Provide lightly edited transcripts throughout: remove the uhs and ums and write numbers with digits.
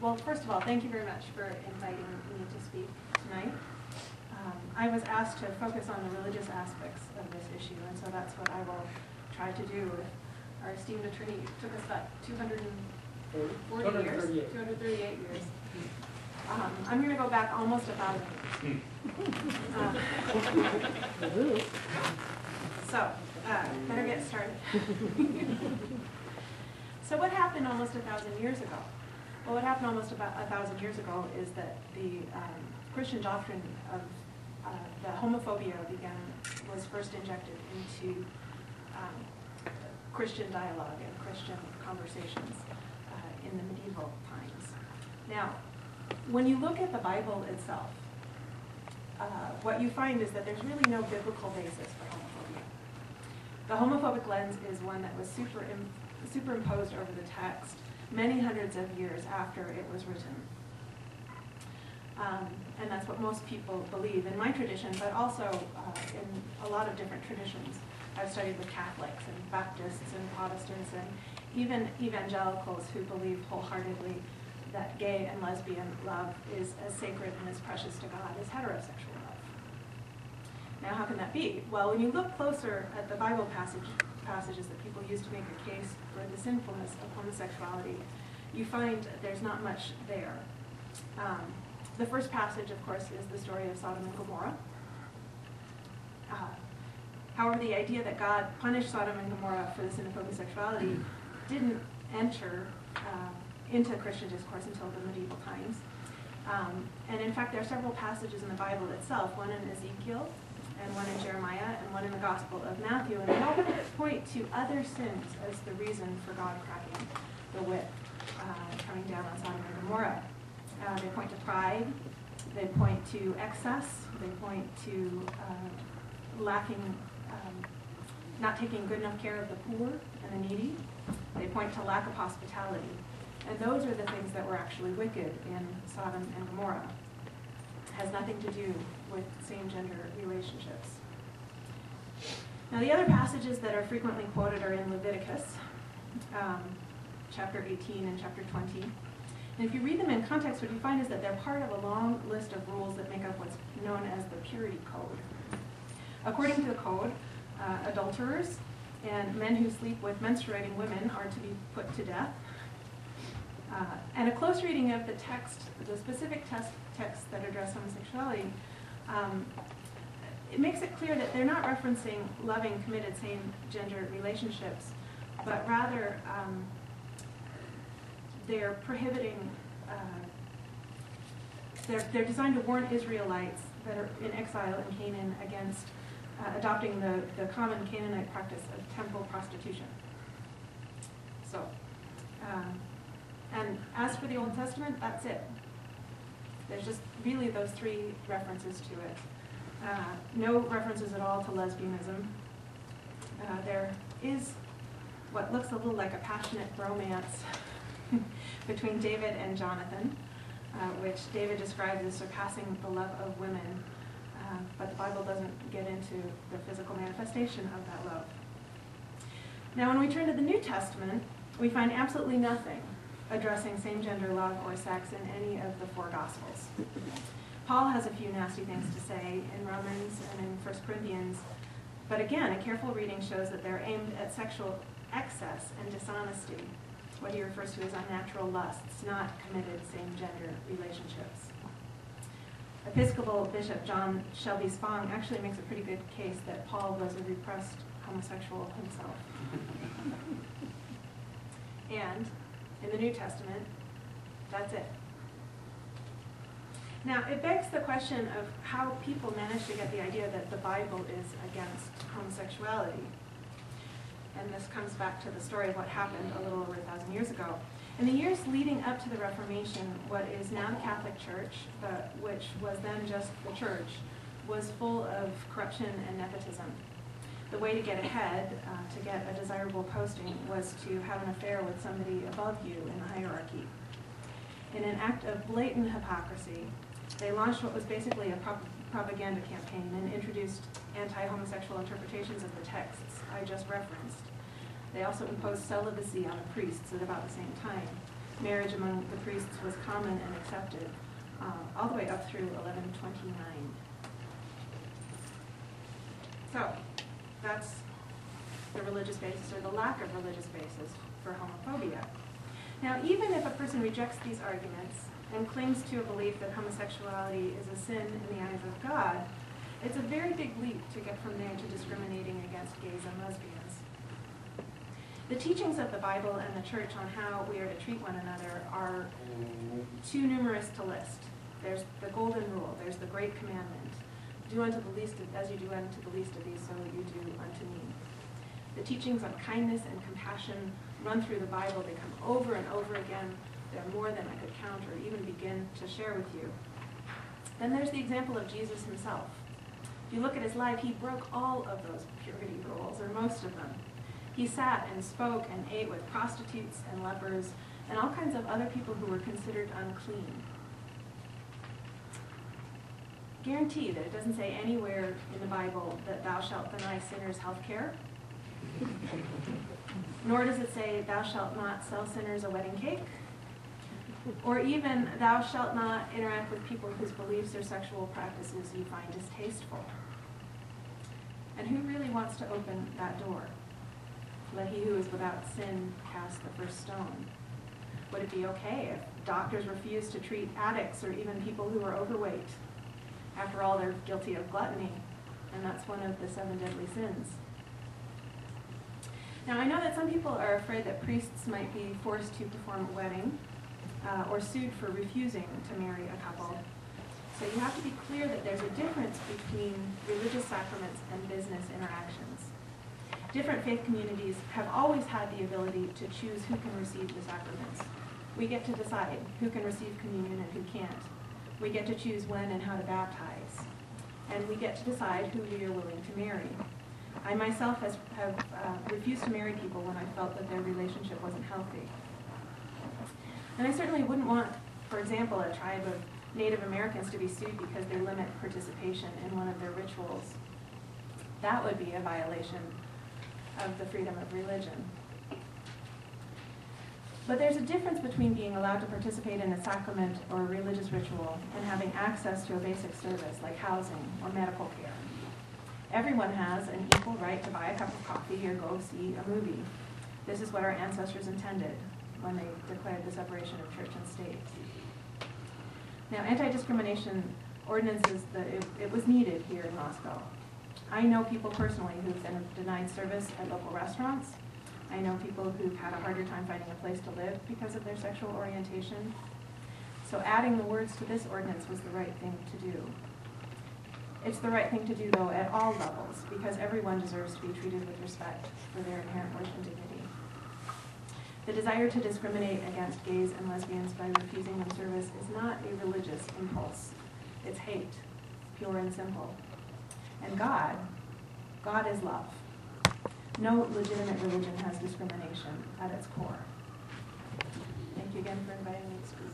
Well, first of all, thank you very much for inviting me to speak tonight. I was asked to focus on the religious aspects of this issue, and so that's what I will try to do with our esteemed attorney. It took us about 238 years. I'm going to go back almost 1,000 years. So, better get started. So what happened almost 1,000 years ago? Well, what happened almost about 1,000 years ago is that the Christian doctrine of the homophobia was first injected into Christian dialogue and Christian conversations in the medieval times. Now, when you look at the Bible itself, what you find is that there's really no biblical basis for homophobia. The homophobic lens is one that was superimposed over the text many hundreds of years after it was written. And that's what most people believe in my tradition, but also in a lot of different traditions. I've studied with Catholics and Baptists and Protestants and even evangelicals who believe wholeheartedly that gay and lesbian love is as sacred and as precious to God as heterosexual love. Now, how can that be? Well, when you look closer at the Bible passages that people use to make a case for the sinfulness of homosexuality, you find there's not much there. The first passage, of course, is the story of Sodom and Gomorrah. However, the idea that God punished Sodom and Gomorrah for the sin of homosexuality didn't enter into Christian discourse until the medieval times. And in fact, there are several passages in the Bible itself, one in Ezekiel, and one in Jeremiah, and one in the Gospel of Matthew, and they all point to other sins as the reason for God cracking the whip, coming down on Sodom and Gomorrah. They point to pride, they point to excess, they point to not taking good enough care of the poor and the needy. They point to lack of hospitality. And those are the things that were actually wicked in Sodom and Gomorrah. It has nothing to do with same-gender relationships. Now, the other passages that are frequently quoted are in Leviticus, chapter 18 and chapter 20. And if you read them in context, what you find is that they're part of a long list of rules that make up what's known as the purity code. According to the code, adulterers and men who sleep with menstruating women are to be put to death. And a close reading of the text, the specific texts that address homosexuality, it makes it clear that they're not referencing loving, committed, same-gender relationships, but rather they're prohibiting, they're designed to warn Israelites that are in exile in Canaan against adopting the common Canaanite practice of temple prostitution. So, and as for the Old Testament, that's it. There's just really those three references to it. No references at all to lesbianism. There is what looks a little like a passionate romance between David and Jonathan, which David describes as surpassing the love of women, but the Bible doesn't get into the physical manifestation of that love. Now, when we turn to the New Testament, we find absolutely nothing addressing same-gender love or sex in any of the four Gospels. Paul has a few nasty things to say in Romans and in 1 Corinthians, but again, a careful reading shows that they're aimed at sexual excess and dishonesty, what he refers to as unnatural lusts, not committed same-gender relationships. Episcopal Bishop John Shelby Spong actually makes a pretty good case that Paul was a repressed homosexual himself. And in the New Testament, that's it. Now, it begs the question of how people manage to get the idea that the Bible is against homosexuality. And this comes back to the story of what happened a little over 1,000 years ago. In the years leading up to the Reformation, what is now the Catholic Church, which was then just the church, was full of corruption and nepotism. The way to get ahead, to get a desirable posting, was to have an affair with somebody above you in the hierarchy. In an act of blatant hypocrisy, they launched what was basically a propaganda campaign and introduced anti-homosexual interpretations of the texts I just referenced. They also imposed celibacy on the priests at about the same time. marriage among the priests was common and accepted, all the way up through 1129. So, that's the religious basis, or the lack of religious basis, for homophobia. Now, even if a person rejects these arguments and clings to a belief that homosexuality is a sin in the eyes of God, it's a very big leap to get from there to discriminating against gays and lesbians. The teachings of the Bible and the church on how we are to treat one another are too numerous to list. There's the golden rule, there's the great commandment. Do unto the least as you do unto the least of these, so you do unto me. The teachings on kindness and compassion run through the Bible. They come over and over again. They're more than I could count or even begin to share with you. Then there's the example of Jesus himself. If you look at his life, he broke all of those purity rules, or most of them. He sat and spoke and ate with prostitutes and lepers and all kinds of other people who were considered unclean. Guarantee that it doesn't say anywhere in the Bible that thou shalt deny sinners health care. Nor does it say thou shalt not sell sinners a wedding cake. Or even thou shalt not interact with people whose beliefs or sexual practices you find distasteful. And who really wants to open that door? Let he who is without sin cast the first stone. Would it be okay if doctors refuse to treat addicts or even people who are overweight? After all, they're guilty of gluttony, and that's one of the 7 deadly sins. Now, I know that some people are afraid that priests might be forced to perform a wedding or sued for refusing to marry a couple. So you have to be clear that there's a difference between religious sacraments and business interactions. Different faith communities have always had the ability to choose who can receive the sacraments. We get to decide who can receive communion and who can't. We get to choose when and how to baptize. And we get to decide who we are willing to marry. I myself have refused to marry people when I felt that their relationship wasn't healthy. And I certainly wouldn't want, for example, a tribe of Native Americans to be sued because they limit participation in one of their rituals. That would be a violation of the freedom of religion. But there's a difference between being allowed to participate in a sacrament or a religious ritual and having access to a basic service like housing or medical care. Everyone has an equal right to buy a cup of coffee or go see a movie. This is what our ancestors intended when they declared the separation of church and state. Now, anti-discrimination ordinances, it was needed here in Moscow. I know people personally who've been denied service at local restaurants. I know people who've had a harder time finding a place to live because of their sexual orientation. So adding the words to this ordinance was the right thing to do. It's the right thing to do, though, at all levels, because everyone deserves to be treated with respect for their inherent worth and dignity. The desire to discriminate against gays and lesbians by refusing them service is not a religious impulse. It's hate, pure and simple. And God is love. No legitimate religion has discrimination at its core. Thank you again for inviting me to speak.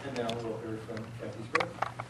And now we'll hear from Kathy Smith.